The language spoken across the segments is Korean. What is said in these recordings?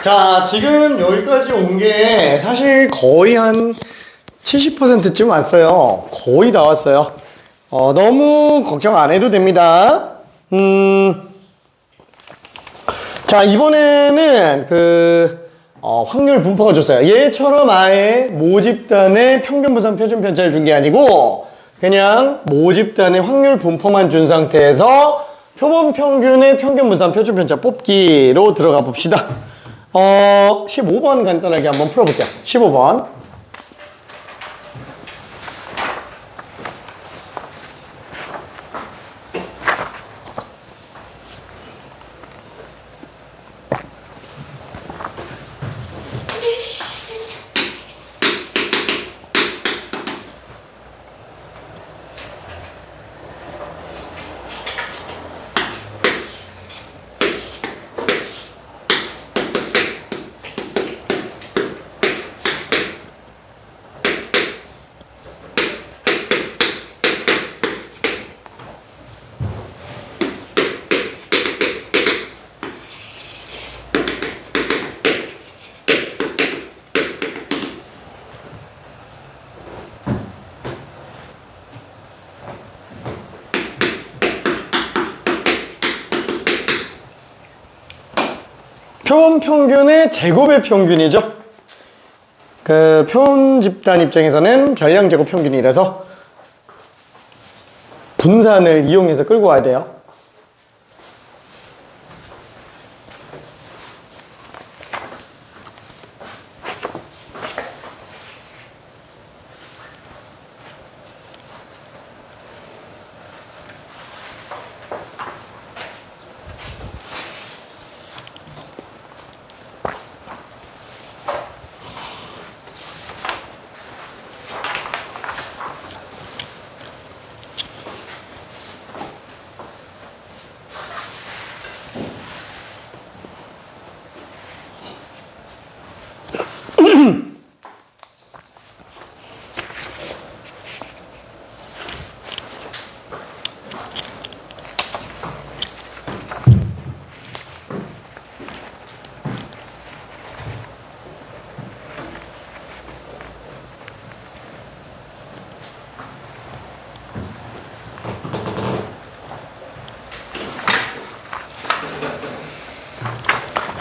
자, 지금 여기까지 온 게 사실 거의 한 70%쯤 왔어요. 거의 다 왔어요. 너무 걱정 안 해도 됩니다. 자, 이번에는 확률 분포가 줬어요. 얘처럼 아예 모집단의 평균 분산 표준 편차를 준 게 아니고 그냥 모집단의 확률 분포만 준 상태에서 표본 평균의 평균 분산 표준 편차 뽑기로 들어가 봅시다. 15번 간단하게 한번 풀어볼게요. 15번. 표본 평균의 제곱의 평균이죠. 표본 집단 입장에서는 별량 제곱 평균이라서 분산을 이용해서 끌고 와야 돼요.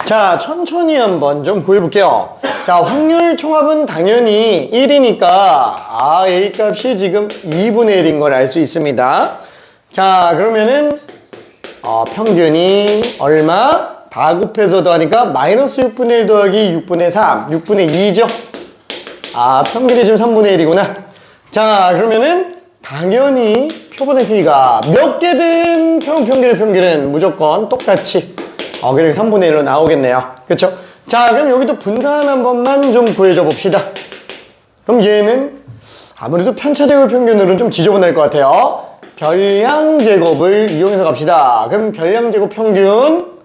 자, 천천히 한번 좀 구해볼게요. 자, 확률 총합은 당연히 1이니까 A 값이 지금 2분의 1인 걸 알 수 있습니다. 자, 그러면은 평균이 얼마? 다 곱해서 더하니까 마이너스 6분의 1 더하기 6분의 3, 6분의 2죠? 평균이 지금 3분의 1이구나. 자, 그러면은 당연히 표본의 크기가 몇 개든 평균의 평균은 무조건 똑같이 그래서 3분의 1로 나오겠네요. 그쵸? 자, 그럼 여기도 분산 한 번만 좀 구해줘 봅시다. 그럼 얘는 아무래도 편차제곱 평균으로는 좀 지저분할 것 같아요. 별량제곱을 이용해서 갑시다. 그럼 별량제곱 평균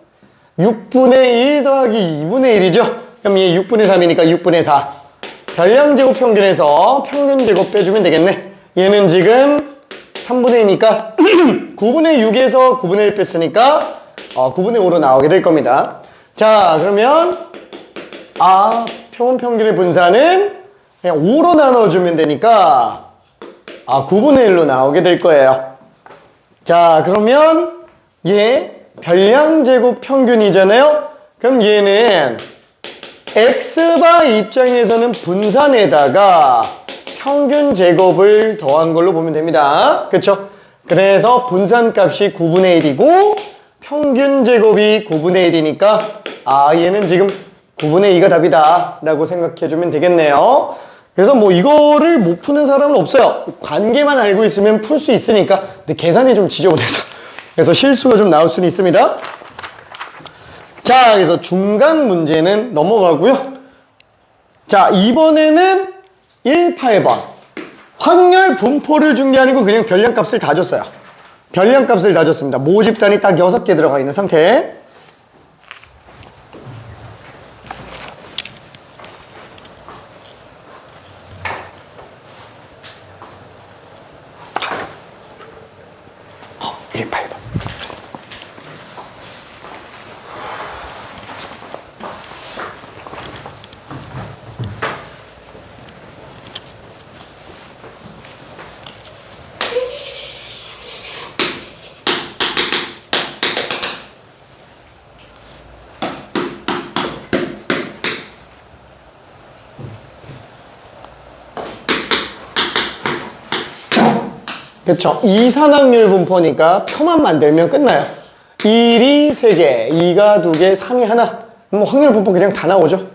6분의 1 더하기 2분의 1이죠? 그럼 얘 6분의 3이니까 6분의 4. 별량제곱 평균에서 평균제곱 빼주면 되겠네. 얘는 지금 3분의 2니까 9분의 6에서 9분의 1 뺐으니까 9분의 5로 나오게 될 겁니다. 자, 그러면 표본 평균의 분산은 그냥 5로 나눠주면 되니까 9분의 1로 나오게 될 거예요. 자, 그러면 얘 별량제곱 평균이잖아요. 그럼 얘는 x바 입장에서는 분산에다가 평균제곱을 더한 걸로 보면 됩니다. 그쵸? 그래서 분산값이 9분의 1이고 평균제곱이 9분의 1이니까 얘는 지금 9분의 2가 답이다 라고 생각해주면 되겠네요. 그래서 뭐 이거를 못 푸는 사람은 없어요. 관계만 알고 있으면 풀 수 있으니까. 근데 계산이 좀 지저분해서 그래서 실수가 좀 나올 수는 있습니다. 자, 그래서 중간 문제는 넘어가고요. 자, 이번에는 1, 8번 확률 분포를 준 게 아니고 그냥 별량값을 다 줬어요. 별량값을 다 줬습니다. 모집단이 딱 6개 들어가 있는 상태. 그쵸. 이산확률 분포니까 표만 만들면 끝나요. 1이 3개, 2가 2개, 3이 하나. 뭐 확률 분포 그냥 다 나오죠.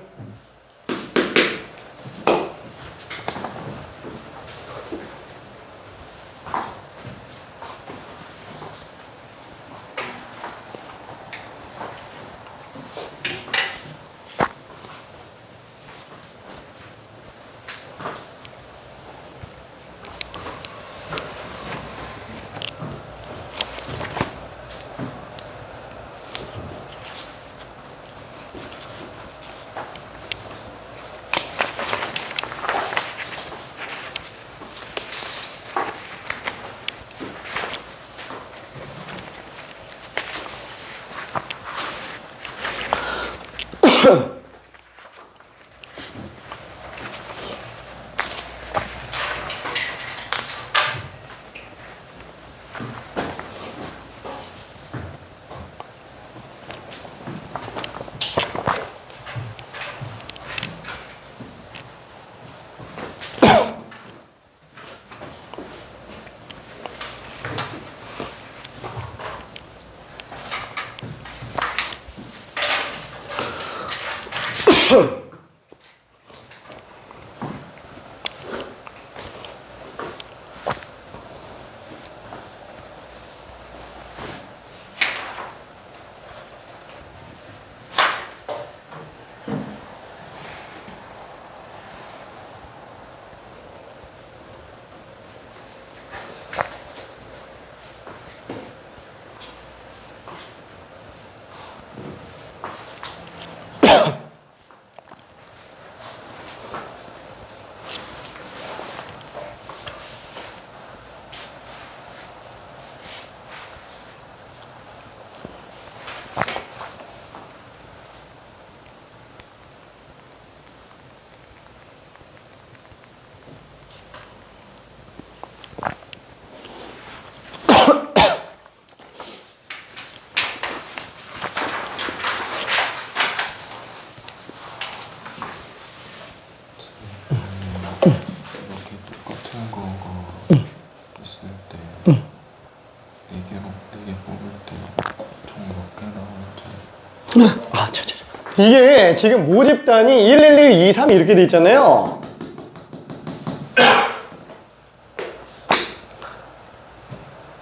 이게 지금 모집단이 111, 2, 3 이렇게 돼 있잖아요.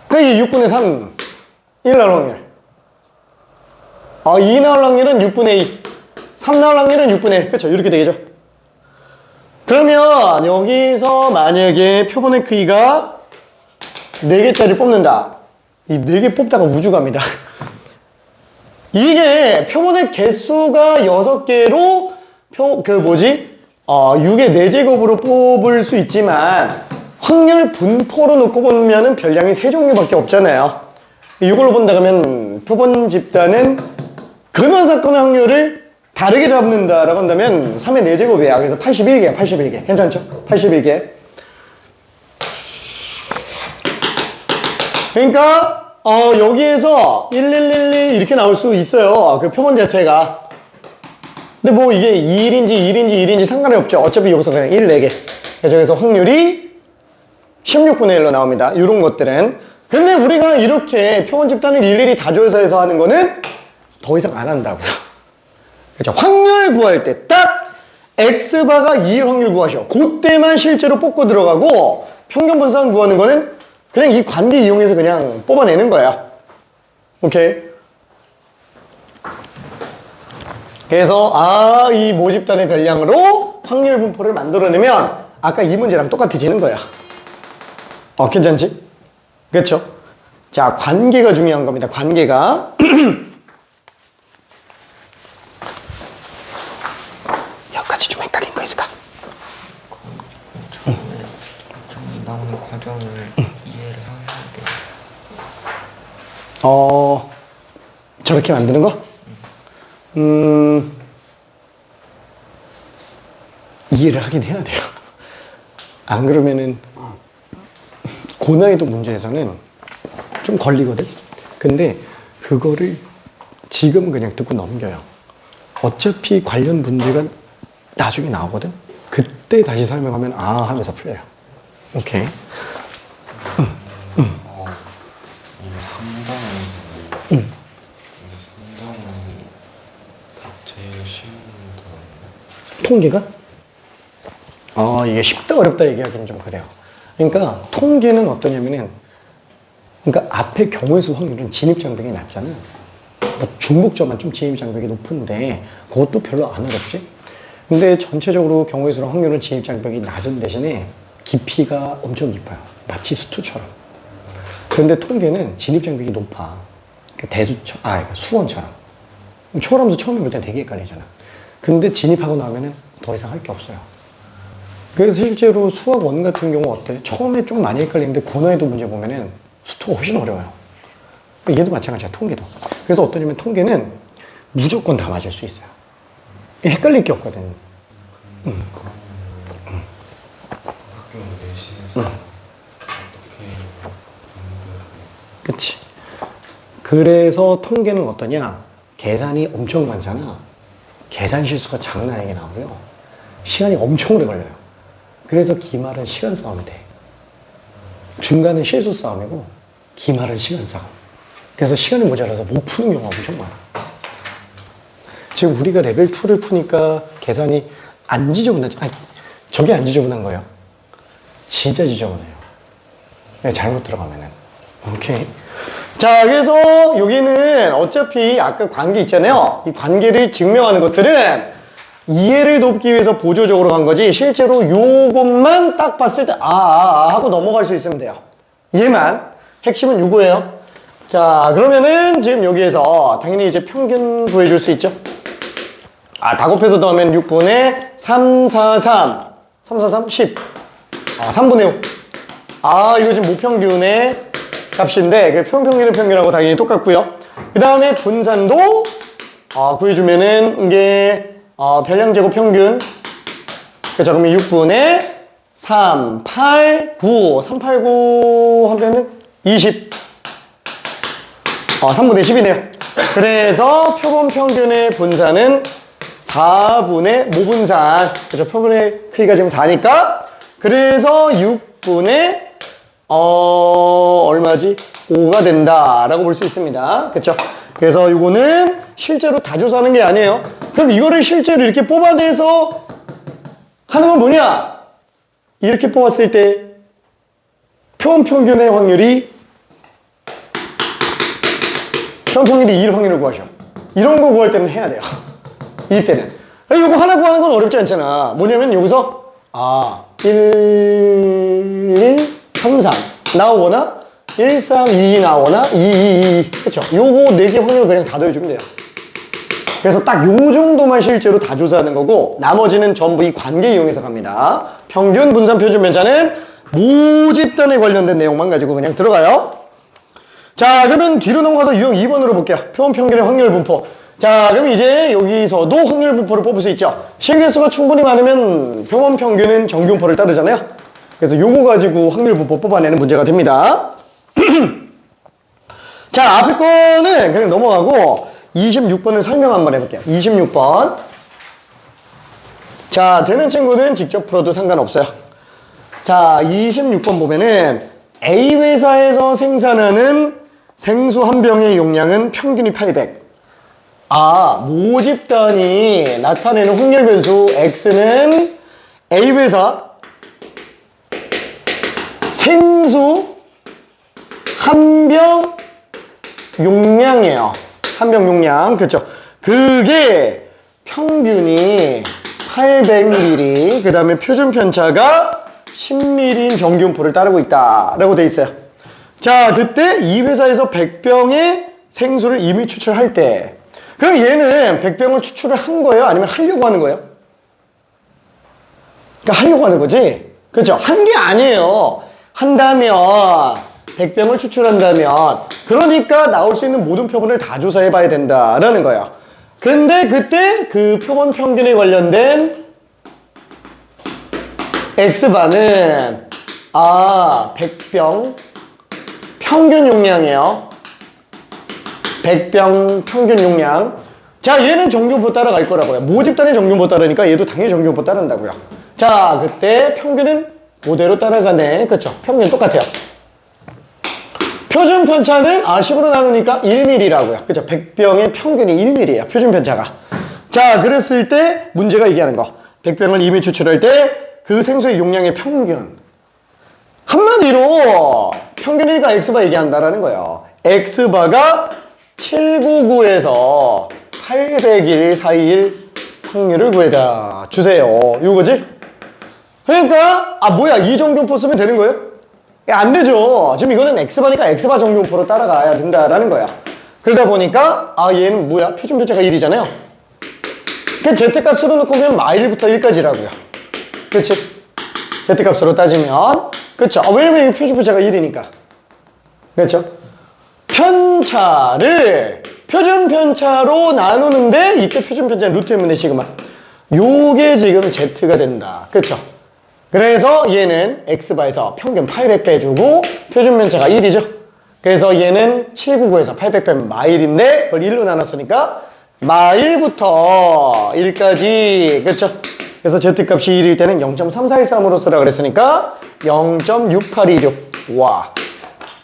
그러니까 이게 6분의 3, 1 나올 확률. 2 나올 확률은 6분의 2, 3 나올 확률은 6분의 1. 그렇죠? 이렇게 되겠죠. 그러면 여기서 만약에 표본의 크기가 4개짜리 뽑는다. 이 4개 뽑다가 우주 갑니다. 이게 표본의 개수가 6개로 6의 4제곱으로 뽑을 수 있지만 확률 분포로 놓고 보면은 별량이 3종류밖에 없잖아요. 이걸로 본다 그러면 표본 집단은 근원 사건의 확률을 다르게 잡는다라고 한다면 3의 4제곱이야. 그래서 81개, 81개. 괜찮죠? 81개. 그러니까 여기에서 1111 이렇게 나올 수 있어요. 그 표본 자체가. 근데 뭐 이게 2일인지 1인지 1인지 상관이 없죠. 어차피 여기서 그냥 1, 4개. 그래서 확률이 16분의 1로 나옵니다. 이런 것들은. 근데 우리가 이렇게 표본 집단을 일일이 다 조사해서 하는 거는 더 이상 안 한다고요. 그렇죠. 확률 구할 때 딱 X바가 2일 확률 구하셔. 그때만 실제로 뽑고 들어가고 평균 분산 구하는 거는 그냥 이 관계 이용해서 그냥 뽑아내는 거야. 오케이? 그래서 이 모집단의 별량으로 확률 분포를 만들어내면 아까 이 문제랑 똑같아지는 거야. 괜찮지? 그렇죠? 자, 관계가 중요한 겁니다. 관계가. 여기까지 좀 헷갈린 거 있을까? 나오는 과정을 이해를 하는데 저렇게 만드는 거? 이해를 하긴 해야 돼요. 안 그러면은 고난이도 문제에서는 좀 걸리거든? 근데 그거를 지금 그냥 듣고 넘겨요. 어차피 관련 문제가 나중에 나오거든? 그때 다시 설명하면 하면서 풀려요. 오케이. 3번은 응. 근데 3번은 제일 쉬운 거 통계가? 이게 쉽다 어렵다 얘기하기는 좀 그래요. 그러니까 통계는 어떠냐면은, 그러니까 앞에 경우의 수 확률은 진입장벽이 낮잖아. 뭐 중복점만 좀 진입장벽이 높은데 그것도 별로 안 어렵지. 근데 전체적으로 경우의 수랑 확률은 진입장벽이 낮은 대신에 깊이가 엄청 깊어요. 마치 수투처럼. 그런데 통계는 진입장벽이 높아. 그러니까 수원처럼. 초월함수 처음에 볼 땐 되게 헷갈리잖아. 근데 진입하고 나면은 더 이상 할 게 없어요. 그래서 실제로 수학 원 같은 경우 어때? 처음에 좀 많이 헷갈리는데 고난이도 문제 보면은 수투가 훨씬 어려워요. 얘도 마찬가지야, 통계도. 그래서 어떠냐면 통계는 무조건 다 맞을 수 있어요. 헷갈릴 게 없거든. 학교 내신에서 어떻게 그치. 그래서 통계는 어떠냐? 계산이 엄청 많잖아. 계산 실수가 장난 아니게 나오고요. 시간이 엄청 오래 걸려요. 그래서 기말은 시간 싸움이 돼. 중간은 실수 싸움이고, 기말은 시간 싸움. 그래서 시간이 모자라서 못 푸는 경우가 엄청 많아. 지금 우리가 레벨 2를 푸니까 계산이 안 지저분하지. 아니, 저게 안 지저분한 거예요. 진짜 지저분해요. 잘못 들어가면은. 오케이. 자, 그래서 여기는 어차피 아까 관계 있잖아요. 이 관계를 증명하는 것들은 이해를 돕기 위해서 보조적으로 간 거지, 실제로 요것만 딱 봤을 때 하고 넘어갈 수 있으면 돼요. 얘만. 핵심은 요거예요. 자, 그러면은 지금 여기에서 당연히 이제 평균 구해줄 수 있죠. 다 곱해서 더하면 6분의 3, 4, 3. 3, 4, 3, 10. 3분의 5. 이거 지금 모평균의 값인데, 그 평균은 평균하고 당연히 똑같고요. 그 다음에 분산도 구해주면은 이게 별량제곱 평균. 그죠? 그러면 6분의 3, 8, 9. 3, 8, 9 하면은 20. 3분의 10이네요. 그래서 표본 평균의 분산은 4분의 모분산. 그죠? 표본의 크기가 지금 4니까. 그래서 6분의 얼마지? 5가 된다라고 볼 수 있습니다. 그쵸? 그래서 이거는 실제로 다 조사하는 게 아니에요. 그럼 이거를 실제로 이렇게 뽑아내서 하는 건 뭐냐? 이렇게 뽑았을 때 표본 평균의 확률이 2일 확률을 구하셔. 이런 거 구할 때는 해야 돼요. 이때는. 이거 하나 구하는 건 어렵지 않잖아. 뭐냐면 여기서 1, 3, 3 나오거나 1, 3, 2 나오거나 2, 2, 2. 그쵸? 요거 4개 확률을 그냥 다 더해주면 돼요. 그래서 딱 요 정도만 실제로 다 조사하는 거고, 나머지는 전부 이 관계 이용해서 갑니다. 평균, 분산, 표준, 편차는 모집단에 관련된 내용만 가지고 그냥 들어가요. 자, 그러면 뒤로 넘어가서 유형 2번으로 볼게요. 표본 평균의 확률 분포. 자, 그럼 이제 여기서도 확률 분포를 뽑을 수 있죠. 실개수가 충분히 많으면 표본 평균은 정규분포를 따르잖아요. 그래서 요거 가지고 확률 분포 뽑아내는 문제가 됩니다. 자, 앞에 거는 그냥 넘어가고 26번을 설명 한번 해볼게요. 26번. 자, 되는 친구는 직접 풀어도 상관없어요. 자, 26번 보면은 A 회사에서 생산하는 생수 한 병의 용량은 평균이 800. 모집단이 나타내는 확률 변수 X는 A 회사 생수 한 병 용량이에요. 한 병 용량. 그쵸? 그게 평균이 800ml, 그 다음에 표준 편차가 10ml인 정규분포를 따르고 있다라고 돼 있어요. 자, 그때 이 회사에서 100병의 생수를 이미 추출할 때, 그럼 얘는 100병을 추출을 한 거예요? 아니면 하려고 하는 거예요? 그러니까 하려고 하는 거지? 그렇죠? 한 게 아니에요. 한다면 100병을 추출한다면, 그러니까 나올 수 있는 모든 표본을 다 조사해 봐야 된다라는 거예요. 근데 그때 그 표본 평균에 관련된 X반은 100병 평균 용량이에요. 100병 평균 용량. 자, 얘는 정규분포 따라갈 거라고요. 모집단이 정규분포 따르니까 얘도 당연히 정규분포 따른다고요. 자, 그때 평균은 그대로 따라가네. 그쵸? 평균 똑같아요. 표준 편차는 10으로 나누니까 1mm라고요. 그죠? 100병의 평균이 1mm예요. 표준 편차가. 자, 그랬을 때 문제가 얘기하는 거. 100병을 이미 추출할 때 그 생수의 용량의 평균. 한마디로 평균이니까 X바 얘기한다라는 거예요. X바가 799에서 800일 사이일 확률을 구해자. 주세요. 이거지? 그러니까 뭐야, 이 정도표 쓰면 되는 거예요? 안 되죠. 지금 이거는 X바니까 X바 정도표로 따라가야 된다라는 거야. 그러다 보니까 얘는 뭐야? 표준 편차가 1이잖아요. 그 Z값으로 놓고 그냥 마일부터 1까지라고요. 그치? Z값으로 따지면 그쵸? 왜냐면 이 표준 편차가 1이니까. 그렇죠? 편차를 표준 편차로 나누는데 이때 표준 편차는 루트 m분의 시그마. 요게 지금 Z가 된다. 그쵸? 그래서 얘는 X바에서 평균 800 빼주고 표준 편차가 1이죠. 그래서 얘는 799에서 800 빼면 마일인데 그걸 1로 나눴으니까 마일부터 1까지. 그쵸? 그래서 Z값이 1일 때는 0.3413으로 쓰라 그랬으니까 0.6826. 와.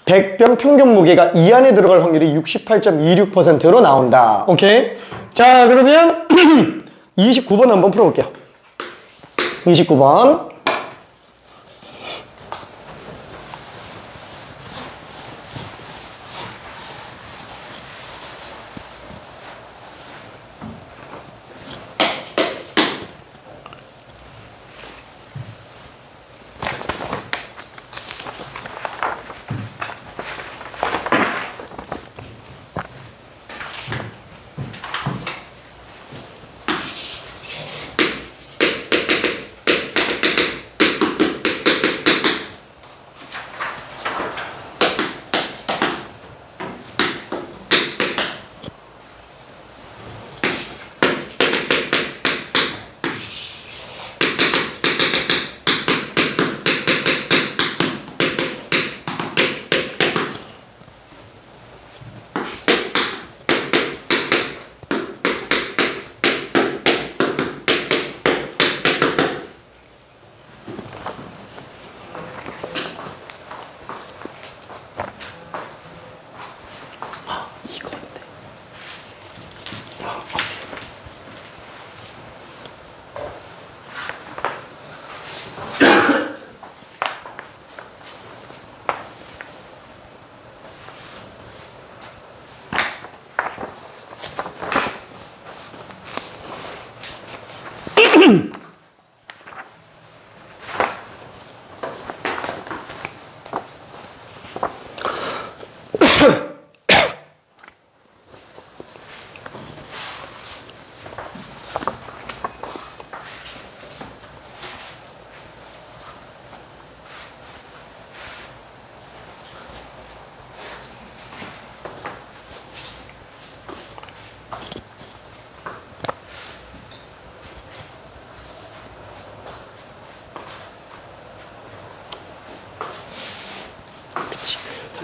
100병 평균 무게가 이 안에 들어갈 확률이 68.26%로 나온다. 오케이? 자, 그러면 29번 한번 풀어볼게요. 29번.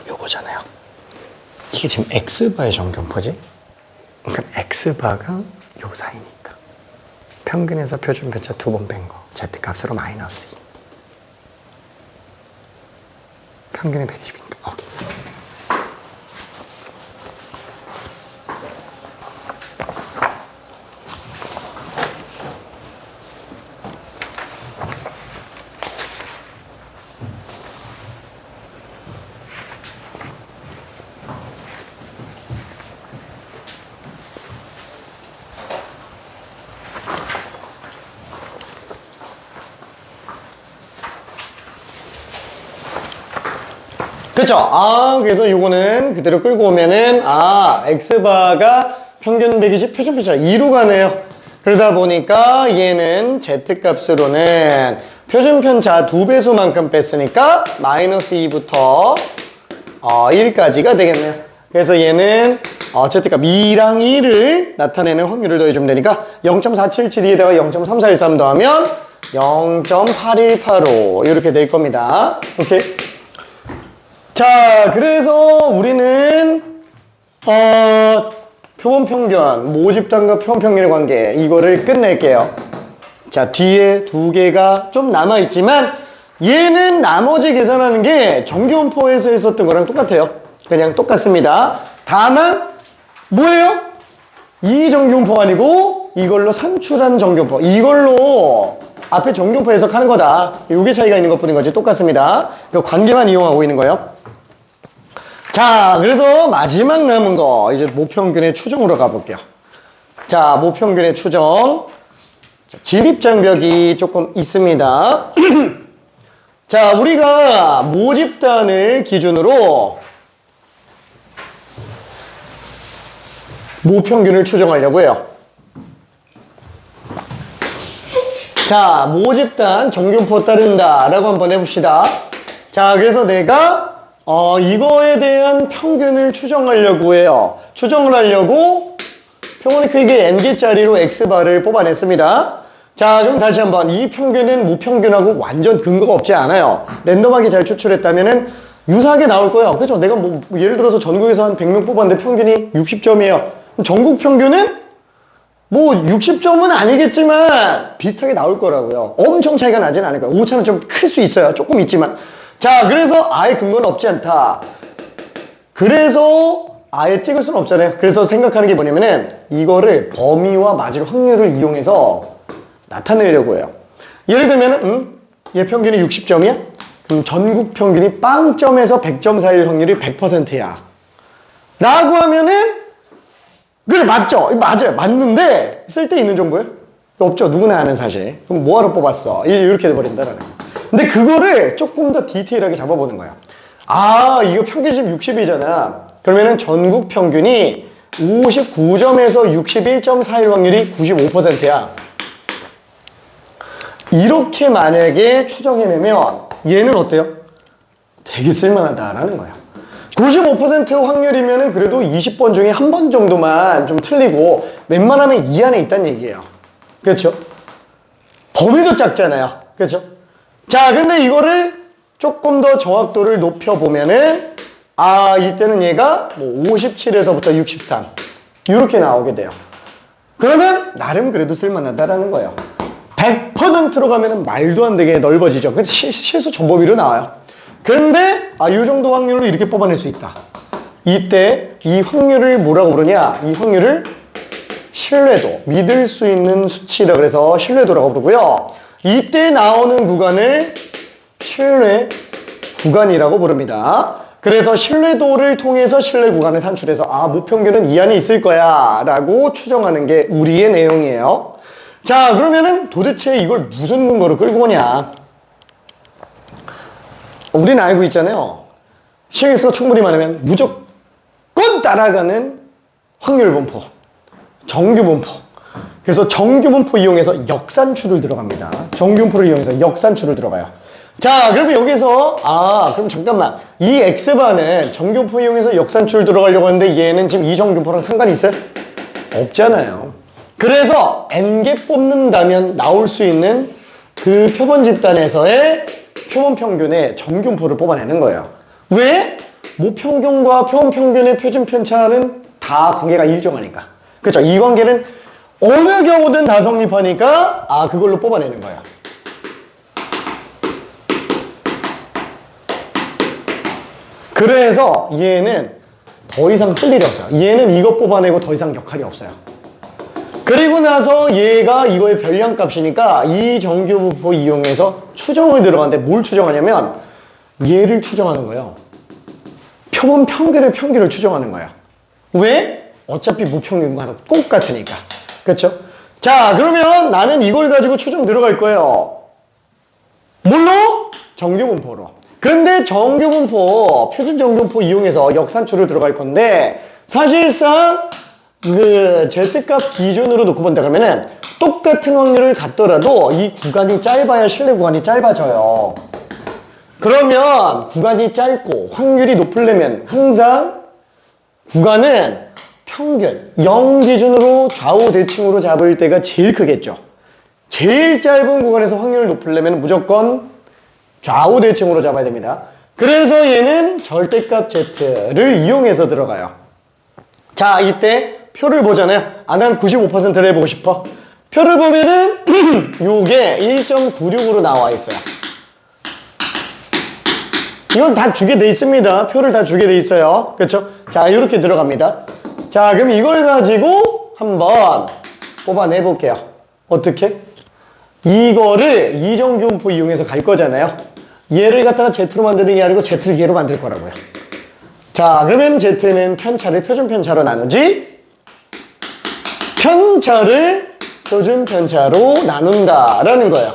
요거잖아요. 이게 지금 X바의 정경포지? 그러니까 X바가 요 사이니까 평균에서 표준 편차 2번 뺀 거 Z값으로 마이너스 2. 평균이 120이니까 오케이. 그쵸? 그래서 요거는 그대로 끌고 오면은, X바가 평균 120, 표준 편차가 2로 가네요. 그러다 보니까 얘는 Z값으로는 표준 편차 2배수만큼 뺐으니까 마이너스 2부터 1까지가 되겠네요. 그래서 얘는 Z값 2랑 2를 나타내는 확률을 더해주면 되니까 0.4772에다가 0.3413 더하면 0.8185 이렇게 될 겁니다. 오케이? 자, 그래서 우리는 표본 평균, 모집단과 표본 평균의 관계 이거를 끝낼게요. 자, 뒤에 두 개가 좀 남아있지만 얘는 나머지 계산하는 게 정규원포에서 했었던 거랑 똑같아요. 그냥 똑같습니다. 다만 뭐예요? 이 정규분포가 아니고 이걸로 산출한 정규분포. 이걸로 앞에 정규분포 해석하는 거다. 요게 차이가 있는 것뿐인 거지. 똑같습니다. 그 관계만 이용하고 있는 거예요. 자, 그래서 마지막 남은 거 이제 모평균의 추정으로 가볼게요. 자, 모평균의 추정. 자, 진입장벽이 조금 있습니다. 자, 우리가 모집단을 기준으로 모평균을 추정하려고 해요. 자, 모집단 정규분포 따른다 라고 한번 해봅시다. 자, 그래서 내가 이거에 대한 평균을 추정하려고 해요. 추정을 하려고 평균의 크기의 n개짜리로 x바를 뽑아냈습니다. 자, 그럼 다시 한번 이 평균은 모평균하고 완전 근거가 없지 않아요. 랜덤하게 잘 추출했다면은 유사하게 나올 거예요. 그죠? 내가 뭐 예를 들어서 전국에서 한 100명 뽑았는데 평균이 60점이에요. 그럼 전국 평균은 뭐 60점은 아니겠지만 비슷하게 나올 거라고요. 엄청 차이가 나진 않을 거예요. 오차는 좀 클 수 있어요. 조금 있지만. 자, 그래서 아예 근거는 없지 않다. 그래서 아예 찍을 수는 없잖아요. 그래서 생각하는 게 뭐냐면은 이거를 범위와 맞을 확률을 이용해서 나타내려고 해요. 예를 들면은 얘 평균이 60점이야? 그럼 전국 평균이 빵점에서 100점 사이일 확률이 100%야. 라고 하면은 그래, 맞죠? 맞아요. 맞는데 쓸데 있는 정보예요? 없죠. 누구나 아는 사실. 그럼 뭐하러 뽑았어? 이렇게 돼버린다라는 거예요. 근데 그거를 조금 더 디테일하게 잡아보는 거예요. 아, 이거 평균 지금 60이잖아. 그러면은 전국 평균이 59점에서 61점 사이일 확률이 95%야. 이렇게 만약에 추정해내면 얘는 어때요? 되게 쓸만하다라는 거예요. 95% 확률이면은 그래도 20번 중에 한 번 정도만 좀 틀리고 웬만하면 이 안에 있다는 얘기예요. 그렇죠? 범위도 작잖아요. 그렇죠? 자, 근데 이거를 조금 더 정확도를 높여보면은 아, 이때는 얘가 뭐 57에서부터 63 이렇게 나오게 돼요. 그러면 나름 그래도 쓸만하다라는 거예요. 100%로 가면은 말도 안 되게 넓어지죠. 그 실수 전범위로 나와요. 근데 이 정도 확률로 이렇게 뽑아낼 수 있다. 이때 이 확률을 뭐라고 부르냐? 이 확률을 신뢰도, 믿을 수 있는 수치라고 해서 신뢰도라고 부르고요. 이때 나오는 구간을 신뢰 구간이라고 부릅니다. 그래서 신뢰도를 통해서 신뢰 구간을 산출해서 모평균은 이 안에 있을 거야 라고 추정하는 게 우리의 내용이에요. 자, 그러면은 도대체 이걸 무슨 근거로 끌고 오냐? 우리는 알고 있잖아요. 시행수가 충분히 많으면 무조건 따라가는 확률 분포, 정규 분포. 그래서 정규 분포 이용해서 역산출을 들어갑니다. 정규 분포를 이용해서 역산출을 들어가요. 자, 그러면 여기서 그럼 잠깐만, 이 x바는 정규 분포 이용해서 역산출 들어가려고 하는데 얘는 지금 이 정규 분포랑 상관이 있어요? 없잖아요. 그래서 n개 뽑는다면 나올 수 있는 그 표본 집단에서의 표본 평균의 정규 분포를 뽑아내는 거예요. 왜? 모평균과 표본 평균의 표준 편차는 다 관계가 일정하니까. 그렇죠? 이 관계는 어느 경우든 다 성립하니까 그걸로 뽑아내는 거예요. 그래서 얘는 더 이상 쓸 일이 없어요. 얘는 이거 뽑아내고 더 이상 역할이 없어요. 그리고 나서 얘가 이거의 별량값이니까 이 정규분포 이용해서 추정을 들어가는데 뭘 추정하냐면 얘를 추정하는 거예요. 표본 평균의 평균을 추정하는 거예요. 왜? 어차피 무평균과 똑같으니까. 그렇죠? 자, 그러면 나는 이걸 가지고 추정 들어갈 거예요. 뭘로? 정규분포로. 근데 정규분포, 표준 정규분포 이용해서 역산출을 들어갈 건데 사실상 그 Z값 기준으로 놓고 본다 그러면은 똑같은 확률을 갖더라도 이 구간이 짧아야 신뢰 구간이 짧아져요. 그러면 구간이 짧고 확률이 높으려면 항상 구간은 평균 0 기준으로 좌우 대칭으로 잡을 때가 제일 크겠죠. 제일 짧은 구간에서 확률을 높이려면 무조건 좌우 대칭으로 잡아야 됩니다. 그래서 얘는 절대값 Z를 이용해서 들어가요. 자, 이때 표를 보잖아요. 난 95%를 해보고 싶어. 표를 보면은 요게 1.96으로 나와 있어요. 이건 다 주게 돼 있습니다. 표를 다 주게 돼 있어요. 그렇죠? 자, 이렇게 들어갑니다. 자, 그럼 이걸 가지고 한번 뽑아내 볼게요. 어떻게? 이거를 이정규분포 이용해서 갈 거잖아요. 얘를 갖다가 Z로 만드는 게 아니고 Z를 얘로 만들 거라고요. 자, 그러면 Z는 편차를 표준 편차로 나누지, 편차를 표준 편차로 나눈다라는 거예요.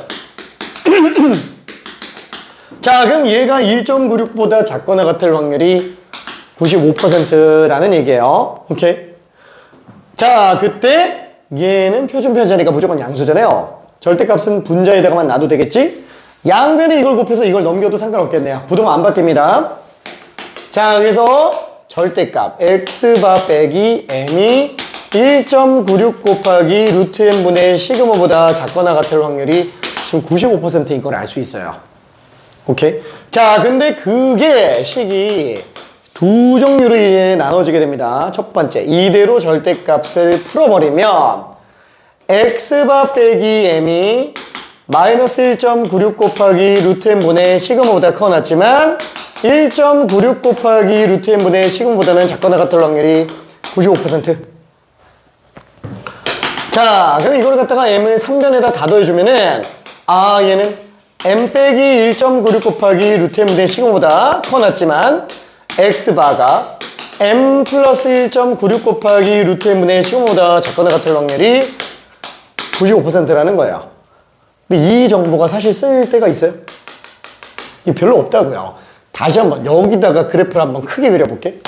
자, 그럼 얘가 1.96보다 작거나 같을 확률이 95%라는 얘기예요. 오케이? 자, 그때 얘는 표준 편차니까 무조건 양수잖아요. 절대값은 분자에다가만 놔도 되겠지? 양변에 이걸 곱해서 이걸 넘겨도 상관없겠네요. 부동안 안 바뀝니다. 자, 그래서 절대값 x바 빼기 m이 1.96 곱하기 루트 n분의 시그마보다 작거나 같을 확률이 지금 95%인 걸 알 수 있어요. 오케이? 자, 근데 그게 식이 두 종류로 나눠지게 됩니다. 첫 번째, 이대로 절대값을 풀어버리면 x바 빼기 m이 마이너스 1.96 곱하기 루트 n분의 시그마보다 커 났지만 1.96 곱하기 루트 n분의 시그마보다는 작거나 같을 확률이 95%. 자, 그럼 이걸 갖다가 m을 3변에다 다 더해주면은 얘는 m 빼기 1.96 곱하기 루트 n분의 시그마보다 커 났지만 x바가 m 플러스 1.96 곱하기 루트 n분의 시그마보다 작거나 같을 확률이 95%라는 거예요. 근데 이 정보가 사실 쓸 때가 있어요? 이게 별로 없다고요. 다시 한번 여기다가 그래프를 한번 크게 그려볼게.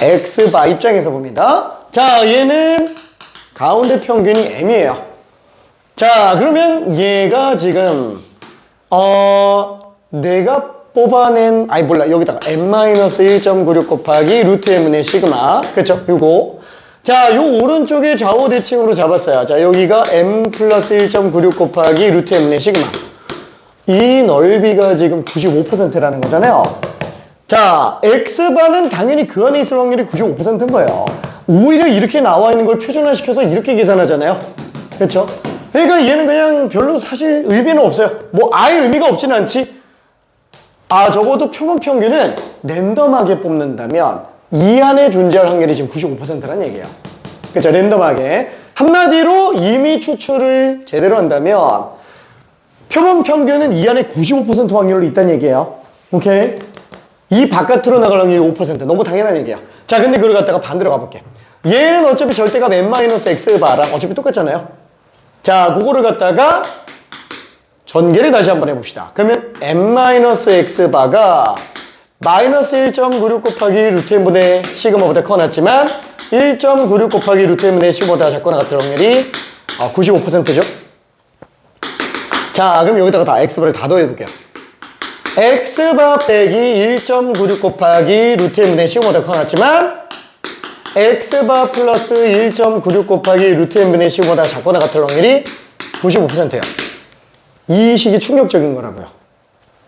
x바 입장에서 봅니다. 자, 얘는 가운데 평균이 m이에요. 자, 그러면 얘가 지금 내가 뽑아낸 여기다가 m-1.96 곱하기 루트 n분의 시그마, 그쵸? 요거. 자, 요 오른쪽에 좌우 대칭으로 잡았어요. 자, 여기가 m 플러스 1.96 곱하기 루트 n분의 시그마. 이 넓이가 지금 95%라는 거잖아요. 자, x바는 당연히 그 안에 있을 확률이 95%인 거예요. 오히려 이렇게 나와 있는 걸 표준화시켜서 이렇게 계산하잖아요. 그쵸? 그러니까 얘는 그냥 별로 사실 의미는 없어요. 뭐 아예 의미가 없진 않지. 적어도 표본 평균은 랜덤하게 뽑는다면 이 안에 존재할 확률이 지금 95%라는 얘기예요. 그렇죠? 랜덤하게. 한마디로 이미 추출을 제대로 한다면 표본 평균은 이 안에 95% 확률로 있다는 얘기예요. 오케이? 이 바깥으로 나갈 확률이 5%. 너무 당연한 얘기야. 자, 근데 그걸 갖다가 반대로 가볼게. 얘는 어차피 절대값 m-x바랑 어차피 똑같잖아요. 자, 그거를 갖다가 전개를 다시 한번 해봅시다. 그러면 m-x바가 마이너스 1.96 곱하기 루트 n분의 시그마보다 커 났지만 1.96 곱하기 루트 n분의 시그마보다 작거나 같을 확률이 95%죠. 자, 그럼 여기다가 다 x바를 다 더해볼게요. x바 빼기 1.96 곱하기 루트 n분의 시그마보다 커 났지만 x바 플러스 1.96 곱하기 루트 n분의 시그마보다 작거나 같을 확률이 95%예요. 이 식이 충격적인 거라고요.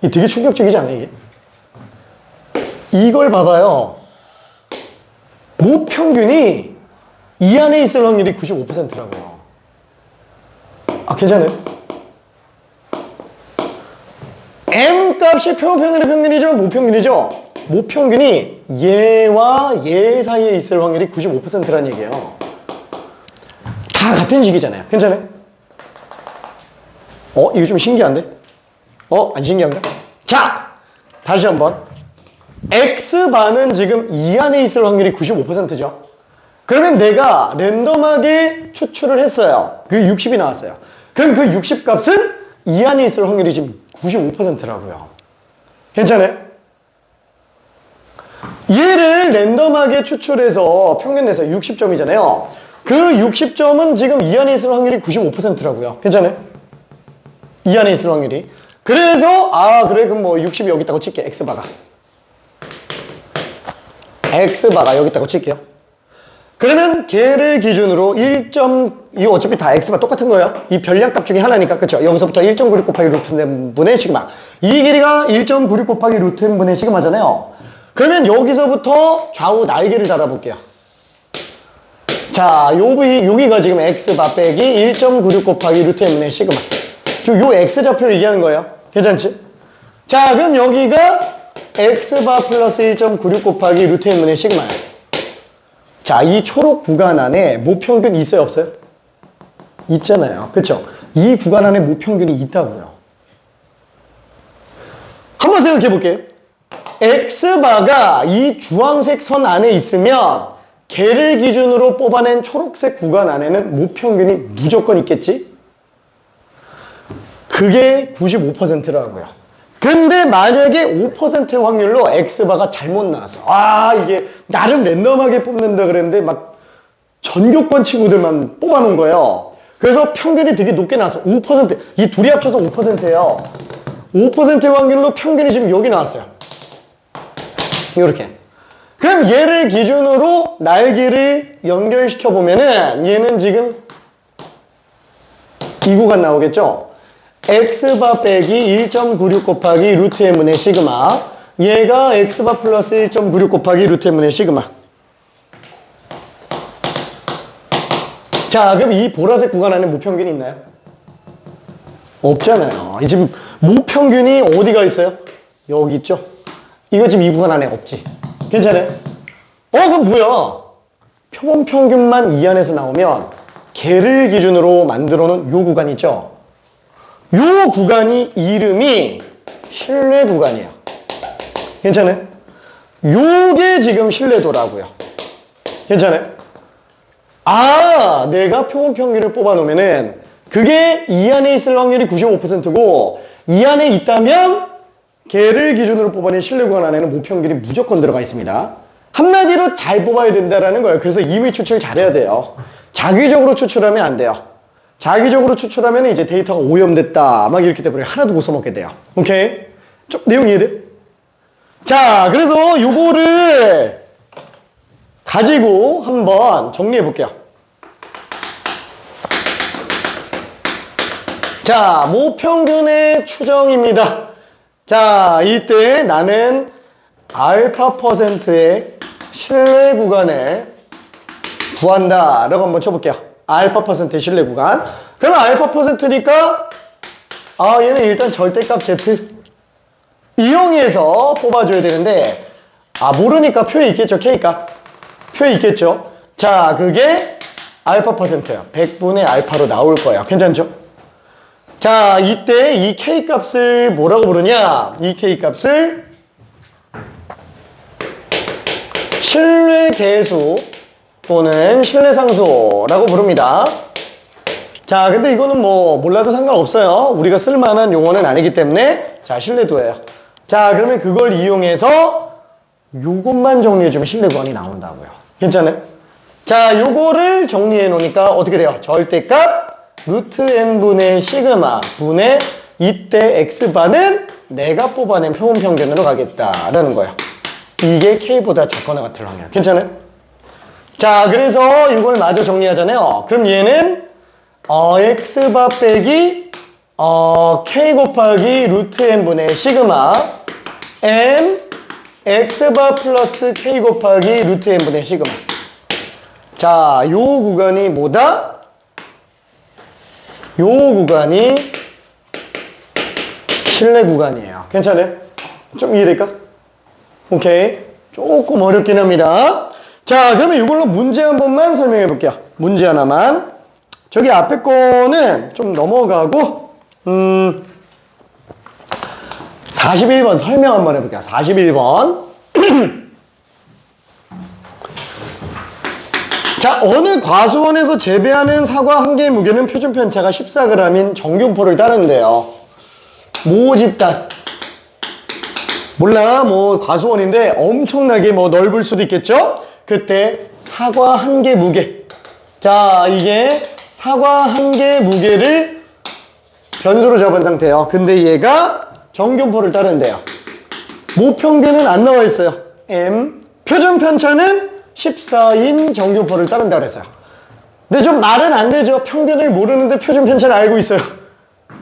이게 되게 충격적이지 않아요, 이게? 이걸 봐봐요. 모평균이 이 안에 있을 확률이 95%라고요. 괜찮아요? M 값이 표본평균의 평균이죠? 모평균이죠? 모평균이 얘와 얘 사이에 있을 확률이 95%라는 얘기예요. 다 같은 식이잖아요. 괜찮아요? 이거 좀 신기한데? 안 신기한가? 자, 다시 한번. X바는 지금 이 안에 있을 확률이 95%죠. 그러면 내가 랜덤하게 추출을 했어요. 그 60이 나왔어요. 그럼 그 60 값은 이 안에 있을 확률이 지금 95%라고요. 괜찮아요? 얘를 랜덤하게 추출해서 평균 내서 60점이잖아요. 그 60점은 지금 이 안에 있을 확률이 95%라고요. 괜찮아요? 이 안에 있을 확률이. 그래서 그래 그럼 뭐 60이 여기 있다고 칠게. X바가 여기 있다고 칠게요. 그러면 걔를 기준으로 이거 어차피 다 X바 똑같은 거예요. 이 별량값 중에 하나니까. 그쵸? 여기서부터 1.96 곱하기 루트 n분의 시그마. 이 길이가 1.96 곱하기 루트 n분의 시그마잖아요. 그러면 여기서부터 좌우 날개를 달아볼게요. 자, 여기가 지금 X바 빼기 1.96 곱하기 루트 n분의 시그마. 요 X좌표 얘기하는 거예요. 괜찮지? 자, 그럼 여기가 x바 플러스 1.96 곱하기 루트 n분의 시그마예요. 자, 이 초록 구간 안에 모평균 있어요, 없어요? 있잖아요. 그쵸? 이 구간 안에 모평균이 있다고요. 한번 생각해 볼게요. x바가 이 주황색 선 안에 있으면 걔를 기준으로 뽑아낸 초록색 구간 안에는 모평균이 무조건 있겠지? 그게 95%라고요. 근데 만약에 5%의 확률로 x바가 잘못 나왔어. 아, 이게 나름 랜덤하게 뽑는다 그랬는데 막 전교권 친구들만 뽑아놓은 거예요. 그래서 평균이 되게 높게 나왔어. 5%. 이 둘이 합쳐서 5%예요. 5%의 확률로 평균이 지금 여기 나왔어요. 이렇게. 그럼 얘를 기준으로 날개를 연결시켜 보면은 얘는 지금 이 구간 나오겠죠? x바 빼기 1.96 곱하기 루트 n분의 시그마. 얘가 x바 플러스 1.96 곱하기 루트 n분의 시그마. 자, 그럼 이 보라색 구간 안에 모평균이 있나요? 없잖아요. 지금 모평균이 어디가 있어요? 여기 있죠? 이거 지금 이 구간 안에 없지. 괜찮아요? 그럼 뭐야? 표본평균만 이 안에서 나오면 걔를 기준으로 만들어 놓은 요 구간 있죠? 요 구간이 이름이 신뢰 구간이에요. 괜찮아요? 요게 지금 신뢰도라고요. 괜찮아요? 아, 내가 표본평균을 뽑아놓으면은 그게 이 안에 있을 확률이 95%고 이 안에 있다면 걔를 기준으로 뽑아낸 신뢰 구간 안에는 모평균이 무조건 들어가 있습니다. 한마디로 잘 뽑아야 된다라는 거예요. 그래서 임의 추출 잘해야 돼요. 자기적으로 추출하면 안 돼요. 자기적으로 추출하면 이제 데이터가 오염됐다 막 이렇기 때문에 하나도 못 써먹게 돼요. 오케이? 좀 내용 이해돼? 자, 그래서 요거를 가지고 한번 정리해 볼게요. 자, 모평균의 추정입니다. 자, 이때 나는 알파 %의 신뢰 구간을 구한다 라고 한번 쳐볼게요. 알파 %의 신뢰 구간. 그러면 알파 %니까 얘는 일단 절대값 Z 이용해서 뽑아줘야 되는데 모르니까 표에 있겠죠. K값 표에 있겠죠. 자, 그게 알파 %예요. 100분의 알파로 나올 거예요. 괜찮죠? 자, 이때 이 K값을 뭐라고 부르냐? 이 K값을 신뢰계수 또는 신뢰상수라고 부릅니다. 자, 근데 이거는 뭐 몰라도 상관없어요. 우리가 쓸만한 용어는 아니기 때문에 자, 신뢰도예요. 자, 그러면 그걸 이용해서 요것만 정리해주면 신뢰구간이 나온다고요. 괜찮아요? 자, 요거를 정리해 놓으니까 어떻게 돼요? 절대값 루트 n분의 시그마 분의 이때 x바는 내가 뽑아낸 표본평균으로 가겠다라는 거예요. 이게 k보다 작거나 같을 확률. 괜찮아요? 자, 그래서 이걸 마저 정리하잖아요. 그럼 얘는 x바 빼기 k 곱하기 루트 n분의 시그마 m x바 플러스 k 곱하기 루트 n분의 시그마. 자, 요 구간이 뭐다? 요 구간이 신뢰 구간이에요. 괜찮아요? 좀 이해될까? 오케이. 조금 어렵긴 합니다. 자, 그러면 이걸로 문제 한 번만 설명해 볼게요. 문제 하나만. 저기 앞에 거는 좀 넘어가고 41번 설명 한번 해볼게요. 41번. 자, 어느 과수원에서 재배하는 사과 한 개의 무게는 표준 편차가 14g인 정교포를 따르는데요. 모집단. 몰라, 뭐 과수원인데 엄청나게 뭐 넓을 수도 있겠죠? 그때 사과 한 개 무게. 자, 이게 사과 한 개 무게를 변수로 잡은 상태예요. 근데 얘가 정교포를 따른대요. 모평균은 안 나와 있어요. M. 표준 편차는 14인 정교포를 따른다 그랬어요. 근데 좀 말은 안 되죠. 평균을 모르는데 표준 편차를 알고 있어요.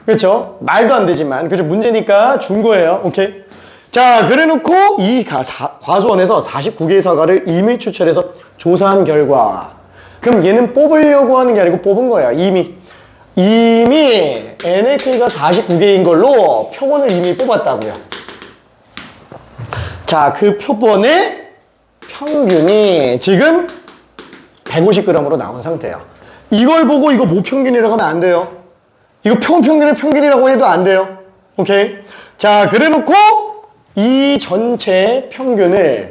그렇죠? 말도 안 되지만. 그죠? 문제니까 준 거예요. 오케이? 자, 그래 놓고 이 과수원에서 49개의 사과를 임의 추출해서 조사한 결과. 그럼 얘는 뽑으려고 하는 게 아니고 뽑은 거예요. 이미 NAK가 49개인 걸로 표본을 이미 뽑았다고요. 자, 그 표본의 평균이 지금 150g으로 나온 상태예요. 이걸 보고 이거 모평균이라고 하면 안 돼요. 이거 평균의 평균이라고 해도 안 돼요. 오케이? 자, 그래 놓고 이 전체 평균을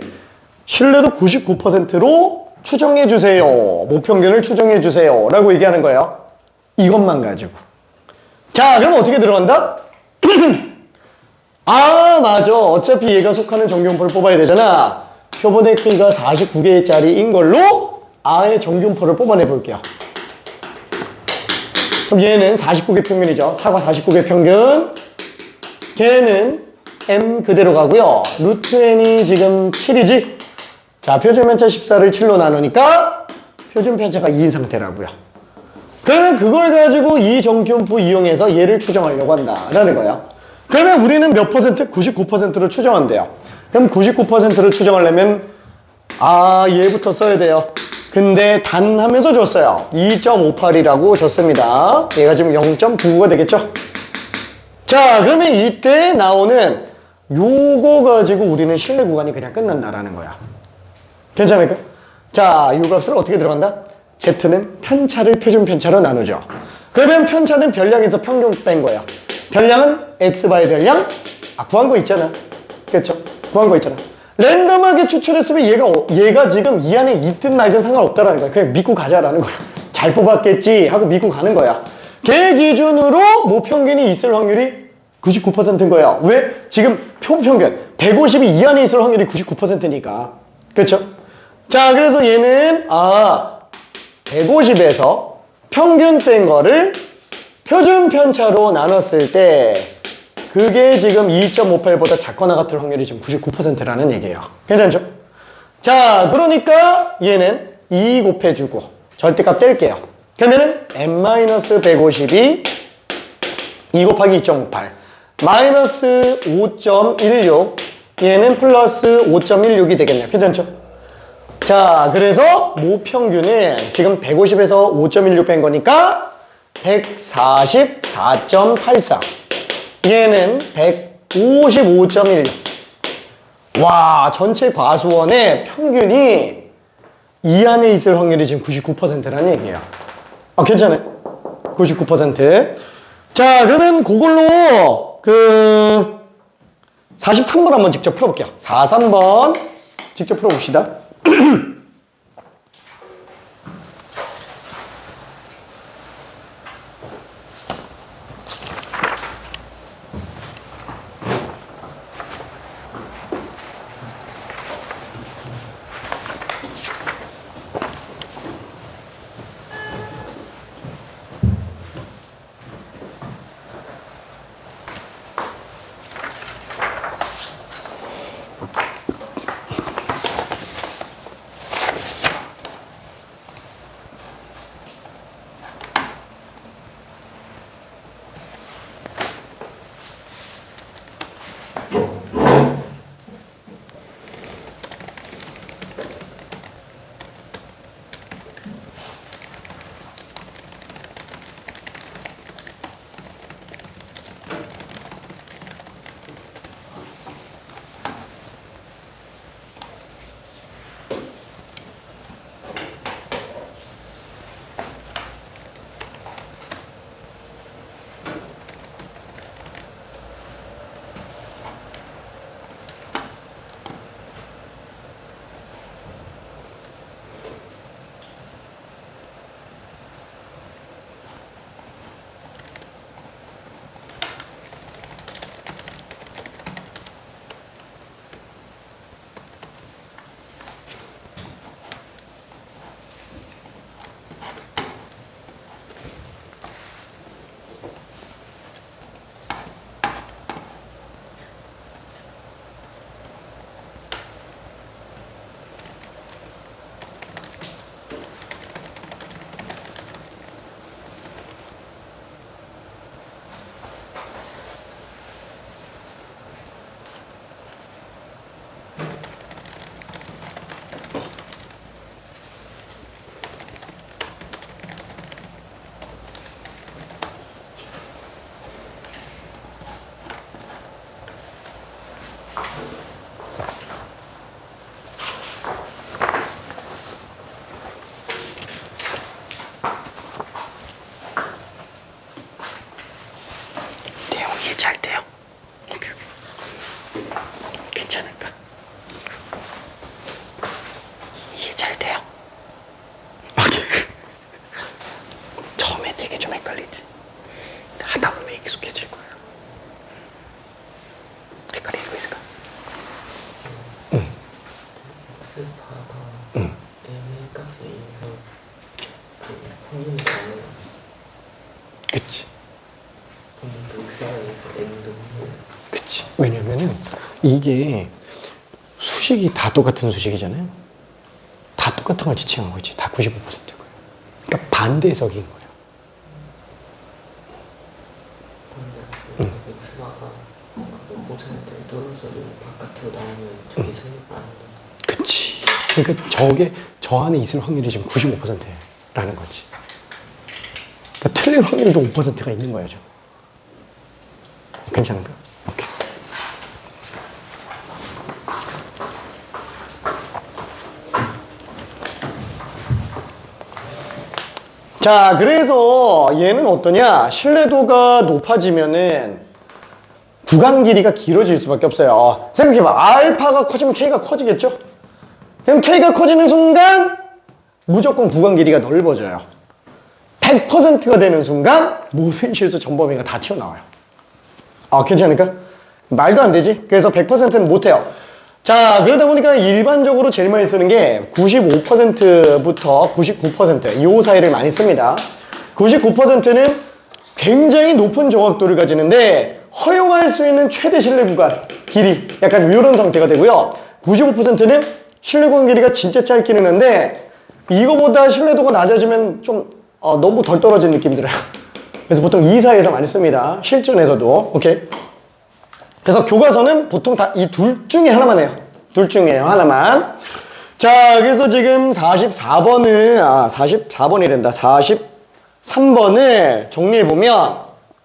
신뢰도 99%로 추정해 주세요. 모평균을 추정해 주세요. 라고 얘기하는 거예요. 이것만 가지고. 자, 그럼 어떻게 들어간다? 아, 맞아. 어차피 얘가 속하는 정규분포를 뽑아야 되잖아. 표본의 크기가 49개짜리인 걸로 아의 정규분포를 뽑아내 볼게요. 그럼 얘는 49개 평균이죠. 사과 49개 평균. 걔는 m 그대로 가고요. 루트 n이 지금 7이지? 자, 표준 편차 14를 7로 나누니까 표준 편차가 2인 상태라고요. 그러면 그걸 가지고 이 정규분포 이용해서 얘를 추정하려고 한다라는 거예요. 그러면 우리는 몇 퍼센트? 99%로 추정한대요. 그럼 99%를 추정하려면 얘부터 써야 돼요. 근데 단 하면서 줬어요. 2.58이라고 줬습니다. 얘가 지금 0.99가 되겠죠? 자, 그러면 이때 나오는 요거 가지고 우리는 신뢰 구간이 그냥 끝난다라는 거야. 괜찮을까? 자, 이 값을 어떻게 들어간다? Z는 편차를 표준 편차로 나누죠. 그러면 편차는 별량에서 평균 뺀 거예요. 별량은 X바의 별량? 구한 거 있잖아. 그렇죠? 구한 거 있잖아. 랜덤하게 추출했으면 얘가 지금 이 안에 있든 말든 상관없다라는 거야. 그냥 믿고 가자라는 거야. 잘 뽑았겠지 하고 믿고 가는 거야. 걔 기준으로 모평균이 있을 확률이 99%인 거야. 왜? 지금 표평균 150이 이 안에 있을 확률이 99%니까. 그렇죠? 자, 그래서 얘는 150에서 평균 뺀 거를 표준 편차로 나눴을 때 그게 지금 2.58보다 작거나 같을 확률이 지금 99%라는 얘기예요. 괜찮죠? 자, 그러니까 얘는 2 곱해주고 절대값 뗄게요. 그러면은 n-150이 2 곱하기 2.58 마이너스 5.16 얘는 플러스 5.16이 되겠네요. 괜찮죠? 자, 그래서 모평균은 지금 150에서 5.16 뺀 거니까 144.84 얘는 155.16 와, 전체 과수원의 평균이 이 안에 있을 확률이 지금 99%라는 얘기예요. 괜찮아요? 99%. 자, 그러면 그걸로 43번 한번 직접 풀어볼게요. 43번 직접 풀어봅시다. 이게 좀 헷갈리지. 하다 보면 익숙해질 거야. 헷갈리는 거 있을까? X파가 응. M의 값에 의해서 그 평균이 나오는 그치. 평균도 X에 의해서 M도 그치. 왜냐면은 이게 수식이 다 똑같은 수식이잖아요. 다 똑같은 걸 지칭한 거지. 다 95%일 거예요. 그러니까 반대석인 거예요. 그런데 X파가 몇 퍼센트를 떨어져도 바깥으로 나오면 저게 성립 안 해요. 그치. 그러니까 저 안에 있을 확률이 지금 95%라는 거지. 그러니까 틀릴 확률도 5%가 있는 거예요, 지금. 괜찮은가? 오케이. 자, 그래서 얘는 어떠냐? 신뢰도가 높아지면은 구간 길이가 길어질 수밖에 없어요. 생각해봐. 알파가 커지면 K가 커지겠죠? 그럼 K가 커지는 순간 무조건 구간 길이가 넓어져요. 100%가 되는 순간 모든 실수 전범위가 다 튀어나와요. 괜찮을까? 말도 안 되지? 그래서 100%는 못해요. 자, 그러다 보니까 일반적으로 제일 많이 쓰는 게 95%부터 99% 요 사이를 많이 씁니다. 99%는 굉장히 높은 정확도를 가지는데 허용할 수 있는 최대 신뢰 구간 길이 약간 이런 상태가 되고요. 95%는 신뢰 구간 길이가 진짜 짧기는 한데 이거보다 신뢰도가 낮아지면 좀 너무 덜 떨어진 느낌이 들어요. 그래서 보통 이 사이에서 많이 씁니다. 실전에서도. 오케이. 그래서 교과서는 보통 다 이 둘 중에 하나만 해요. 둘 중에요. 하나만. 자, 그래서 지금 44번은 44번이란다. 43번을 정리해보면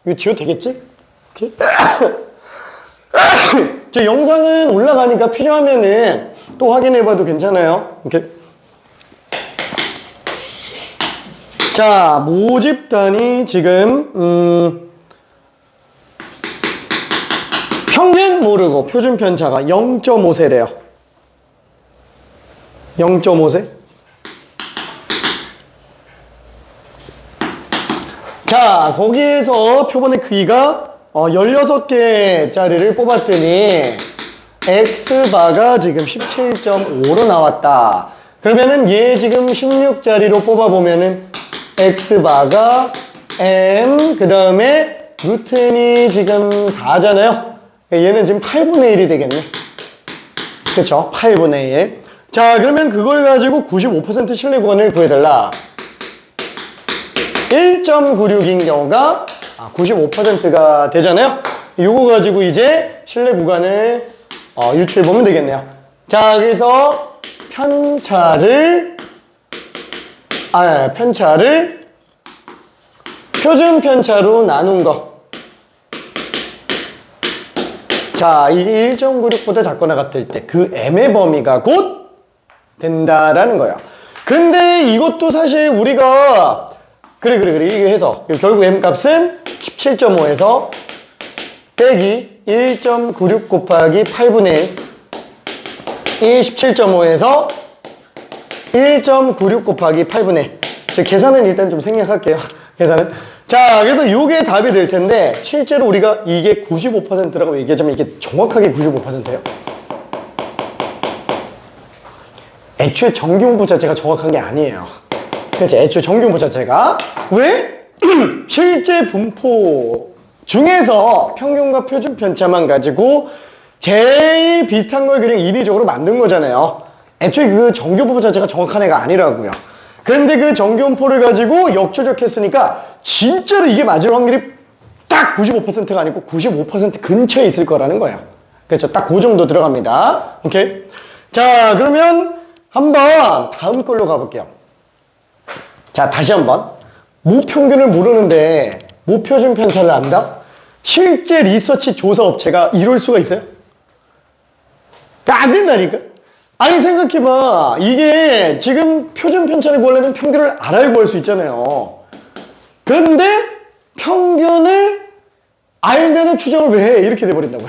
이거 지워도 되겠지? 오케이. 저 영상은 올라가니까 필요하면은 또 확인해봐도 괜찮아요. 오케이. 자, 모집단이 지금 평균 모르고 표준 편차가 0.5세래요. 0.5세. 자, 거기에서 표본의 크기가 16개짜리를 뽑았더니 X바가 지금 17.5로 나왔다. 그러면은 얘 지금 16짜리로 뽑아보면은 X바가 M, 그 다음에 루트n이 지금 4잖아요. 얘는 지금 8분의 1이 되겠네. 그쵸? 8분의 1. 자, 그러면 그걸 가지고 95% 신뢰 구간을 구해달라. 1.96인 경우가 95%가 되잖아요. 요거 가지고 이제 신뢰 구간을 유추해보면 되겠네요. 자, 그래서 편차를 표준 편차로 나눈 거. 자, 이게 1.96보다 작거나 같을 때 그 M의 범위가 곧 된다라는 거예요. 근데 이것도 사실 우리가 그래 이게 해서 결국 M 값은 17.5에서 빼기 1.96 곱하기 8분의 1 이 17.5에서 1.96 곱하기 8분의 1 저 계산은 일단 좀 생략할게요. 계산은. 자, 그래서 이게 답이 될 텐데 실제로 우리가 이게 95%라고 얘기하자면 이게 정확하게 95%예요. 애초에 정규분포 자체가 정확한 게 아니에요. 그렇지? 애초에 정규분포 자체가 왜? 실제 분포 중에서 평균과 표준 편차만 가지고 제일 비슷한 걸 그냥 인위적으로 만든 거잖아요. 애초에 그 정규분포 자체가 정확한 애가 아니라고요. 그런데 그 정규분포를 가지고 역추적했으니까 진짜로 이게 맞을 확률이 딱 95%가 아니고 95% 근처에 있을 거라는 거예요. 그렇죠? 딱 그 정도 들어갑니다. 오케이? 자, 그러면 한번 다음 걸로 가볼게요. 자, 다시 한번. 모평균을 모르는데 모표준 편차를 안다? 실제 리서치 조사 업체가 이럴 수가 있어요? 안 된다니까? 아니, 생각해봐. 이게 지금 표준 편차를 구하려면 평균을 알아야 구할 수 있잖아요. 근데 평균을 알면은 추정을 왜 해? 이렇게 돼버린다고요.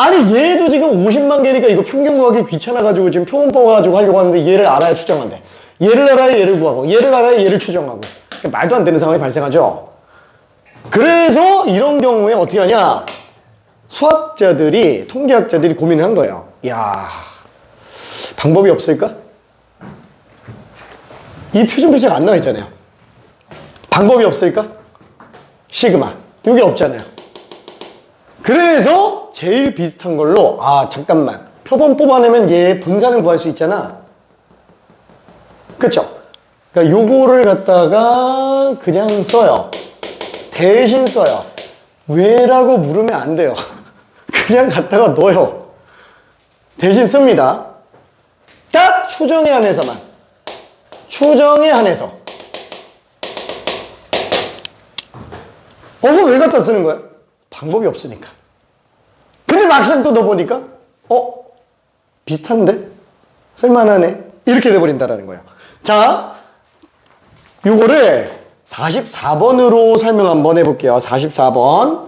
아니 얘도 지금 50만 개니까 이거 평균 구하기 귀찮아가지고 지금 표본 뽑아가지고 하려고 하는데 얘를 알아야 추정한대. 얘를 알아야 얘를 구하고 얘를 알아야 얘를 추정하고. 말도 안 되는 상황이 발생하죠. 그래서 이런 경우에 어떻게 하냐, 수학자들이, 통계학자들이 고민을 한 거예요. 야, 방법이 없을까? 이 표준 편차가 안 나와 있잖아요. 방법이 없을까? 시그마 이게 없잖아요. 그래서 제일 비슷한 걸로, 아 잠깐만, 표본 뽑아내면 얘 분산을 구할 수 있잖아. 그쵸? 그러니까 요거를 갖다가 그냥 써요. 대신 써요. 왜라고 물으면 안 돼요. 그냥 갖다가 넣어요. 대신 씁니다. 딱 추정에 한해서만. 추정에 한해서. 그거 왜 갖다 쓰는 거야? 방법이 없으니까. 근데 막상 또 넣어보니까 비슷한데? 쓸만하네? 이렇게 돼버린다라는 거예요. 자, 요거를 44번으로 설명 한번 해볼게요. 44번.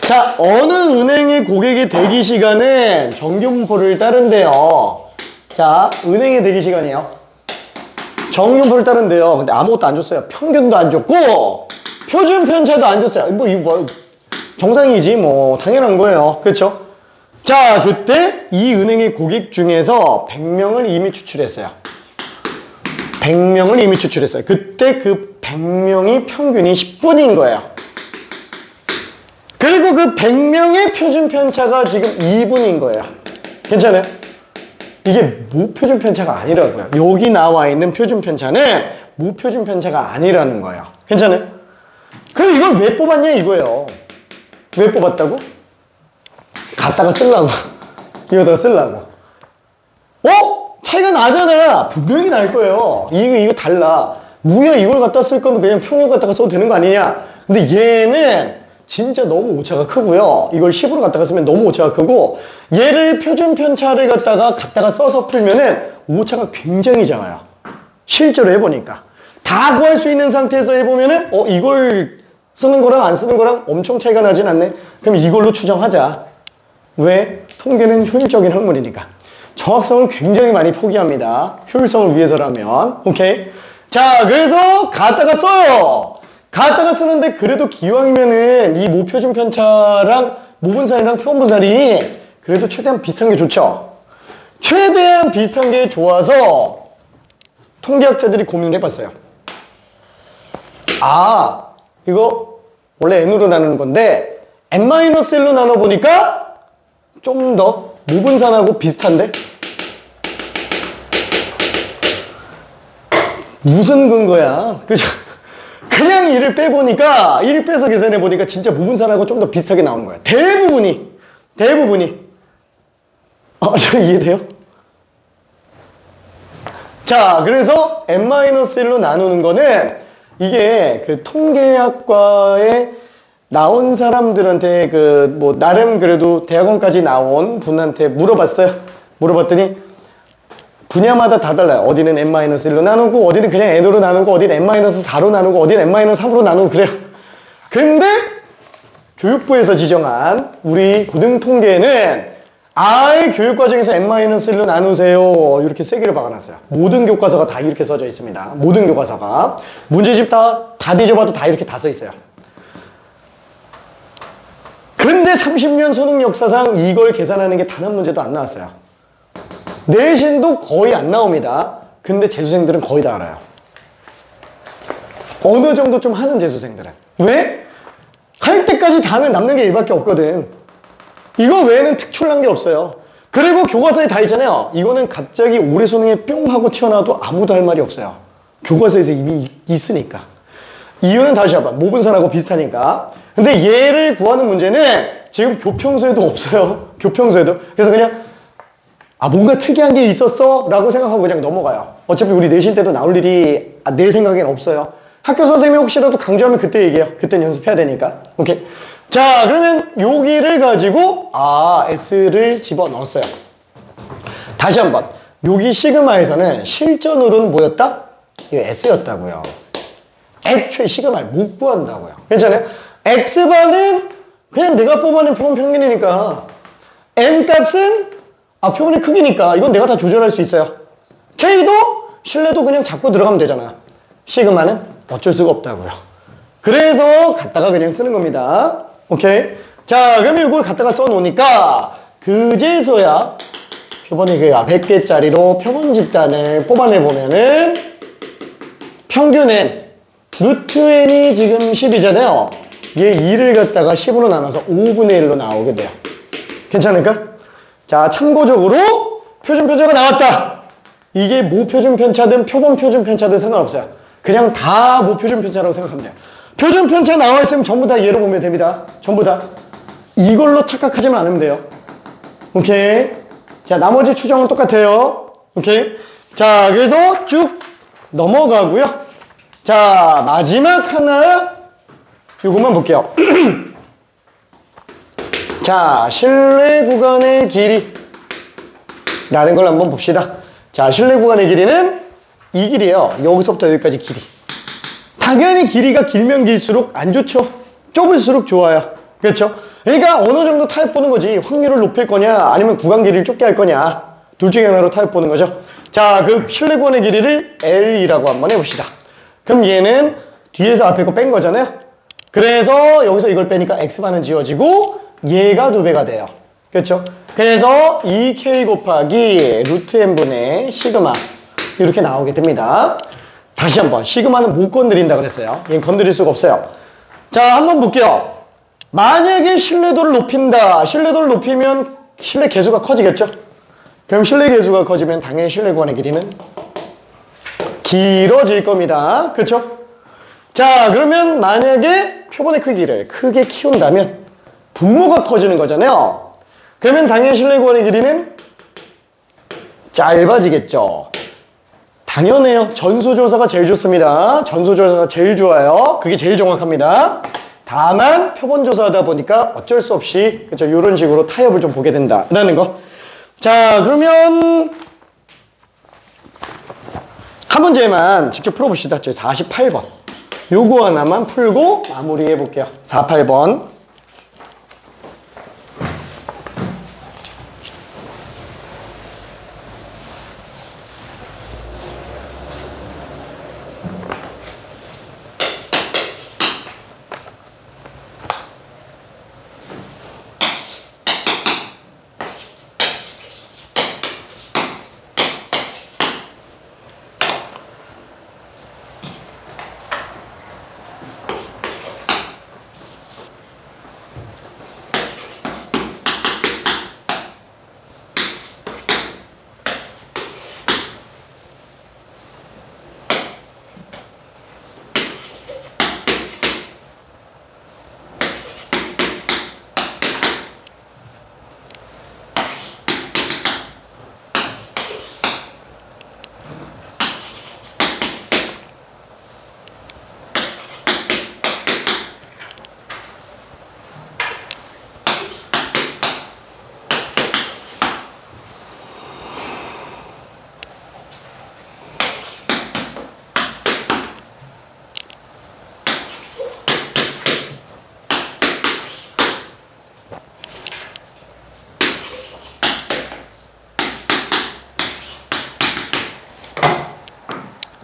자, 어느 은행의 고객의 대기 시간은 정규분포를 따른대요. 자, 은행의 대기 시간이에요. 정규분포를 따른대요. 근데 아무것도 안 줬어요. 평균도 안 줬고 표준 편차도 안 줬어요. 뭐 이거 뭐 정상이지 뭐 당연한 거예요. 그렇죠? 자, 그때 이 은행의 고객 중에서 100명을 이미 추출했어요. 100명을 이미 추출했어요. 그때 그 100명이 평균이 10분인 거예요. 그리고 그 100명의 표준 편차가 지금 2분인 거예요. 괜찮아요? 이게 무표준 편차가 아니라고요. 여기 나와 있는 표준 편차는 무표준 편차가 아니라는 거예요. 괜찮아요? 그럼 이걸 왜 뽑았냐 이거예요. 왜 뽑았다고? 갖다가 쓰려고. 이거다가 쓰려고. 차이가 나잖아. 분명히 날 거예요. 이거 달라. 뭐야, 이걸 갖다 쓸 거면 그냥 평균 갖다가 써도 되는 거 아니냐. 근데 얘는 진짜 너무 오차가 크고요. 이걸 10으로 갖다가 쓰면 너무 오차가 크고, 얘를 표준 편차를 갖다가 써서 풀면은 오차가 굉장히 작아요. 실제로 해보니까. 다 구할 수 있는 상태에서 해보면은 이걸 쓰는 거랑 안 쓰는 거랑 엄청 차이가 나진 않네. 그럼 이걸로 추정하자. 왜? 통계는 효율적인 학문이니까. 정확성을 굉장히 많이 포기합니다. 효율성을 위해서라면. 오케이? 자, 그래서 갖다가 써요. 갖다가 쓰는데 그래도 기왕이면은 이 모표준 편차랑 모분산이랑 표본분산이 그래도 최대한 비슷한 게 좋죠. 최대한 비슷한 게 좋아서 통계학자들이 고민을 해봤어요. 아, 이거 원래 n으로 나누는 건데 n-1로 나눠보니까 좀 더 모분산하고 비슷한데? 무슨 근거야? 그죠? 그냥 1을 빼보니까, 1 빼서 계산해보니까 진짜 모분산하고 좀 더 비슷하게 나오는 거야. 대부분이. 저 이해돼요? 자, 그래서 n-1로 나누는 거는 이게 그 통계학과에 나온 사람들한테 나름 그래도 대학원까지 나온 분한테 물어봤어요. 물어봤더니 분야마다 다 달라요. 어디는 n-1로 나누고, 어디는 그냥 n으로 나누고, 어디는 n-4로 나누고, 어디는 n-3으로 나누고 그래요. 근데 교육부에서 지정한 우리 고등통계는 아예 교육과정에서 n-1로 나누세요. 이렇게 세기를 박아놨어요. 모든 교과서가 다 이렇게 써져 있습니다. 모든 교과서가. 문제집 다 뒤져봐도 다 이렇게 다 써 있어요. 근데 30년 수능 역사상 이걸 계산하는 게 단 한 문제도 안 나왔어요. 내신도 거의 안 나옵니다. 근데 재수생들은 거의 다 알아요. 어느 정도 좀 하는 재수생들은. 왜? 할 때까지 다 하면 남는 게 얘밖에 없거든. 이거 외에는 특출난 게 없어요. 그리고 교과서에 다 있잖아요. 이거는 갑자기 올해 수능에 뿅 하고 튀어나와도 아무도 할 말이 없어요. 교과서에서 이미 있으니까. 이유는 다시 한번 모분산하고 비슷하니까. 근데 얘를 구하는 문제는 지금 교평소에도 없어요. 교평소에도. 그래서 그냥 뭔가 특이한 게 있었어? 라고 생각하고 그냥 넘어가요. 어차피 우리 내신 때도 나올 일이 내 생각엔 없어요. 학교 선생님이 혹시라도 강조하면 그때 얘기해요. 그때는 연습해야 되니까. 오케이. 자, 그러면 여기를 가지고 S를 집어넣었어요. 다시 한번. 여기 시그마에서는 실전으로는 뭐였다? 이거 S였다고요. 애초에 시그마를 못 구한다고요. 괜찮아요? X바는 그냥 내가 뽑아낸 표본 평균이니까, N 값은 표본의 크기니까 이건 내가 다 조절할 수 있어요. K도 신뢰도 그냥 잡고 들어가면 되잖아. 시그마는 어쩔 수가 없다고요. 그래서 갖다가 그냥 쓰는 겁니다. 오케이? 자, 그러면 이걸 갖다가 써놓으니까 그제서야 표본의 크기가 100개짜리로 표본 집단을 뽑아내보면은 평균 N, 루트 N이 지금 10이잖아요. 얘 2를 갖다가 10으로 나눠서 5분의 1로 나오게 돼요. 괜찮을까? 자, 참고적으로 표준 편차가 나왔다. 이게 모표준 편차든 표본 표준 편차든 상관없어요. 그냥 다 모표준 편차라고 생각하면 돼요. 표준 편차 나와 있으면 전부 다 얘로 보면 됩니다. 전부 다. 이걸로 착각하지만 않으면 돼요. 오케이. 자, 나머지 추정은 똑같아요. 오케이. 자, 그래서 쭉 넘어가고요. 자, 마지막 하나, 요것만 볼게요. 자, 실내 구간의 길이라는 걸 한번 봅시다. 자, 실내 구간의 길이는 이 길이에요. 여기서부터 여기까지 길이. 당연히 길이가 길면 길수록 안 좋죠. 좁을수록 좋아요. 그렇죠? 그러니까 어느 정도 타협 보는 거지. 확률을 높일 거냐, 아니면 구간 길이를 좁게 할 거냐. 둘 중에 하나로 타협 보는 거죠. 자, 그 실내 구간의 길이를 L이라고 한번 해봅시다. 그럼 얘는 뒤에서 앞에 거 뺀 거잖아요. 그래서 여기서 이걸 빼니까 X반은 지워지고 얘가 2배가 돼요. 그렇죠? 그래서 2K 곱하기 루트 N분의 시그마 이렇게 나오게 됩니다. 다시 한번 시그마는 못 건드린다 그랬어요. 얘는 건드릴 수가 없어요. 자, 한번 볼게요. 만약에 신뢰도를 높인다. 신뢰도를 높이면 신뢰 개수가 커지겠죠? 그럼 신뢰 개수가 커지면 당연히 신뢰 구간의 길이는 길어질 겁니다. 그렇죠? 자, 그러면 만약에 표본의 크기를 크게 키운다면 분모가 커지는 거잖아요. 그러면 당연히 실내 구간의 길이는 짧아지겠죠. 당연해요. 전수조사가 제일 좋습니다. 전수조사가 제일 좋아요. 그게 제일 정확합니다. 다만 표본조사하다 보니까 어쩔 수 없이 그렇죠, 이런 식으로 타협을 좀 보게 된다라는 거. 자, 그러면 한 문제만 직접 풀어봅시다. 저희 48번. 요거 하나만 풀고 마무리해 볼게요. 48번.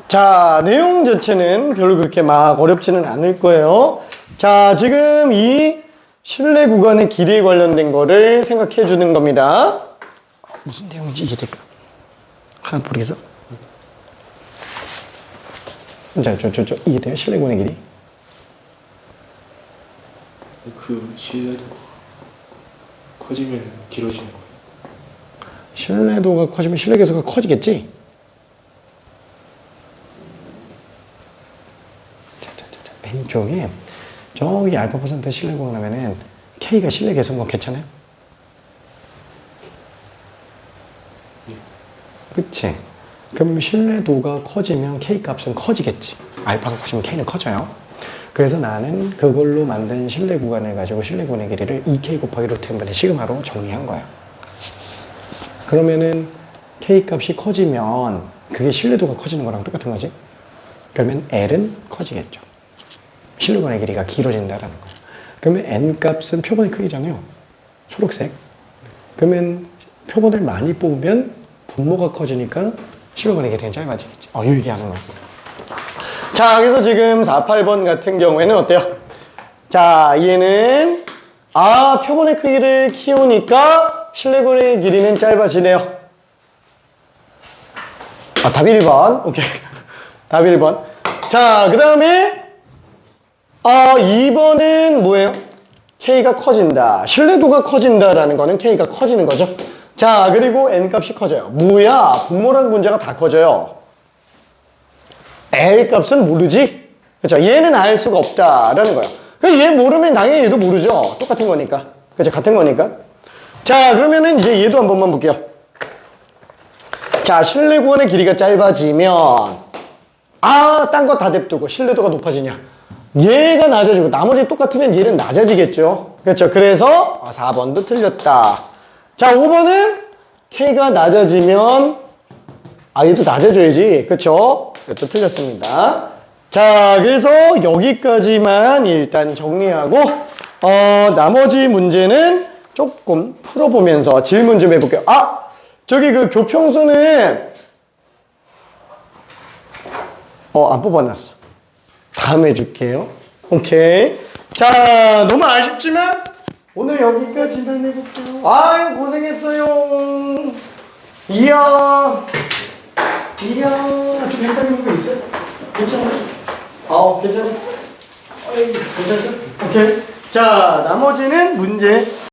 자, 내용 자체는 별로 그렇게 막 어렵지는 않을 거예요. 자, 지금 이 실내 구간의 길이에 관련된 거를 생각해 주는 겁니다. 무슨 내용인지 이해될까? 하나 모르겠어? 자, 이해돼요? 실내 구간의 길이? 그 실내도 커지면 길어지는 거예요. 실내도가 커지면 실내 개수가 커지겠지? 왼쪽에 저기 알파 퍼센트 실내 구간 하면은 K가 실내 개수인 거 괜찮아요? 그치? 그럼 실내도가 커지면 K 값은 커지겠지. 알파가 커지면 K는 커져요. 그래서 나는 그걸로 만든 실내 구간을 가지고 실내 구간의 길이를 2K 곱하기 루트 n분의 시그마로 정리한 거야. 그러면은 K 값이 커지면 그게 실내도가 커지는 거랑 똑같은 거지. 그러면 L은 커지겠죠. 실루간의 길이가 길어진다라는 거예요. 그러면 n 값은 표본의 크기잖아요. 초록색. 그러면 표본을 많이 뽑으면 분모가 커지니까 실루간의 길이는 짧아지겠지. 이 얘기하는 거예요. 자, 그래서 지금 4, 8번 같은 경우에는 어때요? 자, 얘는 표본의 크기를 키우니까 실루간의 길이는 짧아지네요. 답이 1번. 오케이. 답이 1번. 자, 그 다음에 2번은 뭐예요? K가 커진다. 신뢰도가 커진다라는 거는 K가 커지는 거죠. 자, 그리고 N 값이 커져요. 뭐야? 분모라는 문제가 다 커져요. L 값은 모르지? 그렇죠? 얘는 알 수가 없다라는 거예요. 얘 모르면 당연히 얘도 모르죠. 똑같은 거니까. 그렇죠? 같은 거니까. 자, 그러면은 이제 얘도 한 번만 볼게요. 자, 실내구원의 길이가 짧아지면 딴 거 다 냅두고 신뢰도가 높아지냐? 얘가 낮아지고 나머지 똑같으면 얘는 낮아지겠죠. 그렇죠? 그래서 4번도 틀렸다. 자, 5번은 K가 낮아지면 얘도 낮아져야지. 그렇죠? 이것도 틀렸습니다. 자, 그래서 여기까지만 일단 정리하고 나머지 문제는 조금 풀어보면서 질문 좀 해볼게요. 저기 그 교평수는 안 뽑아놨어. 다음에 줄게요. 오케이. 자, 너무 아쉽지만 오늘 여기까지만 해볼게요. 아유, 고생했어요. 이야, 좀 헷갈리는 거 있어요? 괜찮아요? 괜찮아요? 괜찮죠? 오케이. 자, 나머지는 문제